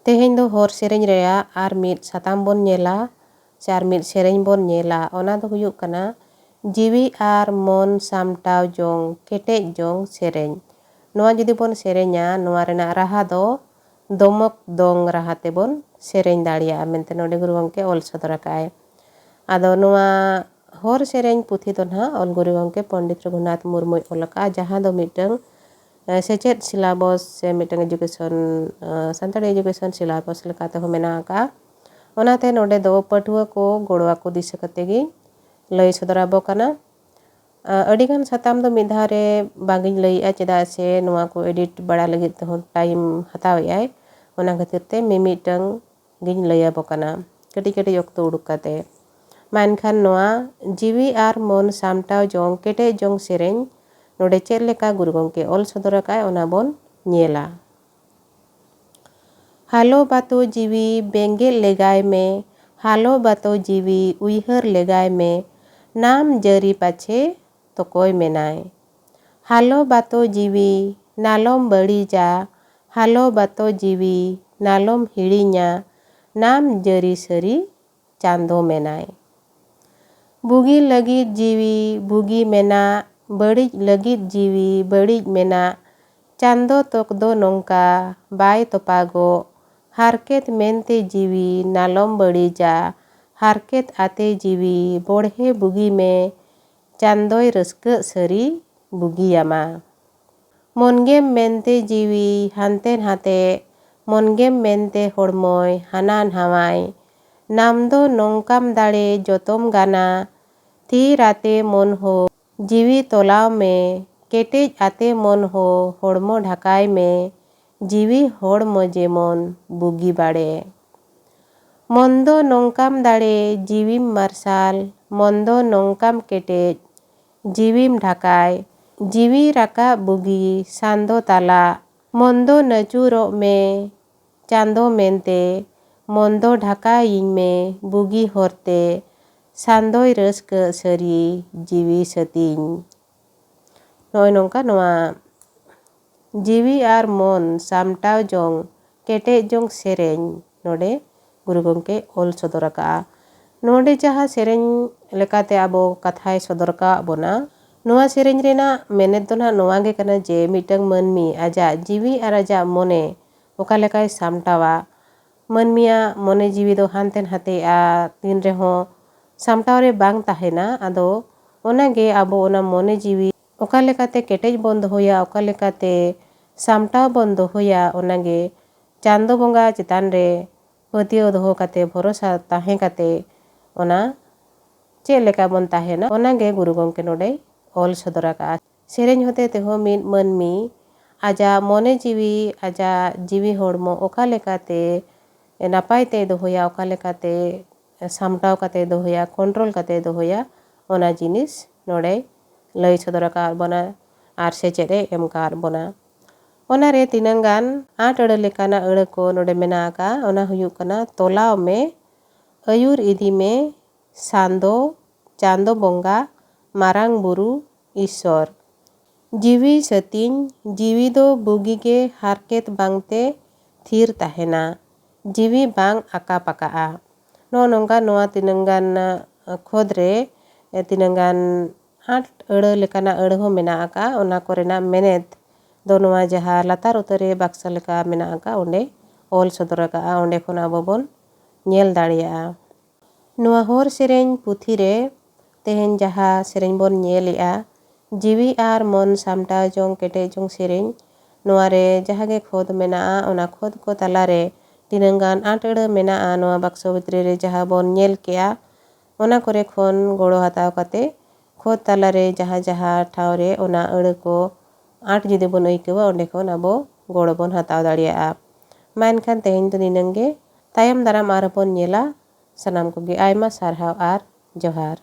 तेहेñ दो हर सेरेñ रेया are मिद साताम bone ñela से आर मिद सेरेñ बोन ñela ओना दो हुयुग कना जीवी आर मन सामटाव जोंग केटेज जोंग सेरेñ नोआ जुदी बोन सेरेña नोआ रेना राहा दो दमक दोंग राहा तेबोन सेरेñ दाड़िया मेनते नोडे गुरु गंके ऑल सदर आकाय आदो नोआ हर सेरेñ पुथी दो ना ऑल गुरु गंके पंडित रघुनाथ मुर्मू ऑलका जहाँ दो मिटंग सेचेद सिलेबस से मिटंग एजुकेशन सानताड़ी एजुकेशन सिलेबस लेकाते हो मेना का ओनाते नोडे दो पठुआ को गोड़वा को दिशा कतेगी लय सदराबो कना अडिगान साताम दो मिधारे बांगिन लय चेदा से नोआ को एडिट बड़ा लगित हो टाइम हतावे आय ओना खातिरते मिमिटंग गिन लयाबो कना कटी कटी ऑक्तो उडुक काते मानखान नोआ जीवी आर मन सामटाव जोंग केटे जोंग सेरेñ नोडे चेद लेका गुरु गंके ऑल सदर आकाय ओना बोन ñela हालो बातो जीवी बेंगेल लेगाय में हालो बातो जीवी उइहर लेगाय में नाम जरी पाछे तो कोई मेनाय हालो बातो जीवी नालोम बड़ी जा हालो बातो जीवी नालोम हिड़ीña नाम जरी सरी चांदो मेनाय बुगी लगित जीवी बुगी मेना बड़िज लगित जीवी बड़िज मेना चांदो तक दो नोंका बाय तोपागो हारकेत मेनते जीवी नालोम बड़ी जा हारकेत आते जीवी बोढ़े बुगी में चांदोय रस्क सरी बुगियामा मोनगेम मेनते जीवी हानतेन हाते मोनगेम मेनते होड़मोय हानान हावाय नाम दो नोंकाम दाड़े जोतोम गाना थीर आते मन हो जीवी तोलाव में केटेज आते मन हो होड़मो ढाकाय में जीवी होड़मो जेमन बुगी बाड़े मंदो नोंकाम दाड़े जीवीम मार्शाल मंदो नोंकाम केटेज जीवीम ढाकाय जीवी राका बुगी सांदो ताला मंदो नचुरो में चांदो मेनते मंदो ढाकायिं में बुगी होरते सांदोय रस्क सरी जीवी सतीñ नोय नोंका नोआ जीवी आर मन सामटाव जोंग केटे जोंग सेरेñ नोडे गुरु गंके ऑल सदर आका नोडे जहाँ सेरेñ लेकाते आबो कथाय सदर का बोना नोआ सेरेñ रेना मेनेद दो ना नोआ गे कना जे मिटंग मनमी आजा जीवी आर आजा मने ओका लेकाय सामटावा मनमिया मने जीवी दो हानतेन हाते आ तीन रेहो सामटाव रे बांग ताहेना आदो ओनागे आबो ओना मने जीवी ओका लेकाते केटेज बोन दोहोया ओका लेकाते सामटाव बोन दोहोया ओनागे चांदो बोंगा चितान रे पतियो दोहो काते भरोसा ताहे काते ओना चे लेका बोन ताहेना ओनागे गुरु गंके नोडे ऑल सदर आका सेरेñ होते तेहो मिद मनमी आजा मने जीवी आजा जीवी होड़मो ओका लेकाते नापाय ते दोहोया ओका लेकाते सामटाव काते दोहोया कंट्रोल काते दोहोया ओना जिनिस नोडे लय सदर आका बोना आर सेचेरे एम कार बोना ओना रे तिनंगान 8 अड़ लेकाना अड़ को नोडे मेना आका ओना हुयुग कना तोलाव में अयुर इदी में सांदो चांदो बोंगा मारांग बुरु ईश्वर जीवी सतीñ जीवी दो बुगी के हारकेत बांगते थीर ताहेना जीवी बांग आका पाका नो नोंगा नोआ तिनंगान खोद रे तिनंगान 8 अड़ लेकाना अड़ हो मेना आका ओना कोरेना मेनेद दो नोआ जहाँ लातार उतरे बाक्सा लेका मेना आका ओंडे ऑल सदर आका ओंडे खोन आबो बोन ñel दाड़िया नोआ हर सेरेñ पुथी रे तेहेñ जहाँ सेरेñ बोन ñेलिया जीवी आर मन सामटाव जोंग केटे जोंग सेरेñ नोआ रे जहाँ गे खोद मेना ओना खोद को तला रे तिनंगान 8 अड़ मेना नोआ बाक्सो भितरे रे जहाँ बोन ñel केया ओना कोरे खोन गोड़ो हताव काते खोद तला रे जहाँ जहाँ ठाव रे ओना अड़ को 8 जुदी बोन अइकवा ओंडे खोन आबो गोड़ो बोन हताव दाड़िया मानखान तेहेñ दो निनंगे तायम दाराम आर बोन ñela सानाम कोगे आयमा सारहाव आर जोहार।